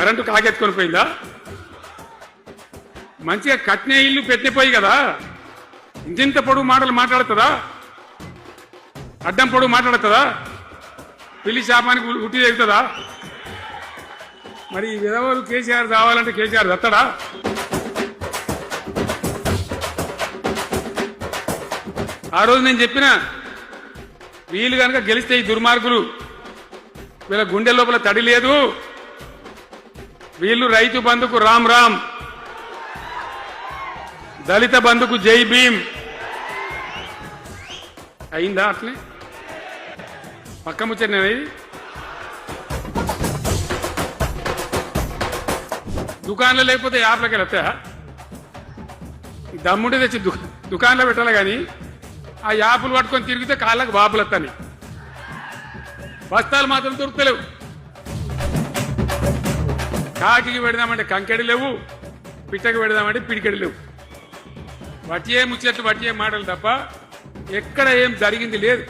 Current కాకెత్తుకొని పోయిందా? మంచిగా కట్నే ఇల్లు పెట్టిపోయి కదా, ఇంత పొడుగు మాటలు మాట్లాడుతుందా? అడ్డం పొడుగు మాట్లాడుతుందా? పిల్లి శాపానికి ఉట్టి తెగుతుందా? మరి ఈ విధవలు కేసీఆర్ రావాలంటే కేసీఆర్ దత్తడా? ఆ రోజు నేను చెప్పిన వీళ్ళు కనుక గెలిస్తే ఈ దుర్మార్గులు వీళ్ళ గుండె లోపల తడి లేదు, వీళ్ళు రైతు బంధుకు రామ్ రామ్, దళిత బంధుకు జై భీమ్. అయిందా? అట్లే పక్క ముచ్చట దుకాణంలో లేకపోతే యాప్లకి వెళ్తాయా? దమ్ముంటే తెచ్చి దుకాణంలో పెట్టాలి కానీ ఆ యాపులు పట్టుకొని తిరిగితే కాళ్ళకు బాబులు వస్తాయి, బస్తాలు మాత్రం దొరుకుతలేవు. కాకికి పెడదామంటే కంకెడి లేవు, పిట్టకి పెడదామంటే పిడికెడి లేవు. వట్టియే ముచ్చట్లు వట్టియే మాటలు తప్ప ఎక్కడ ఏం జరిగింది లేదు.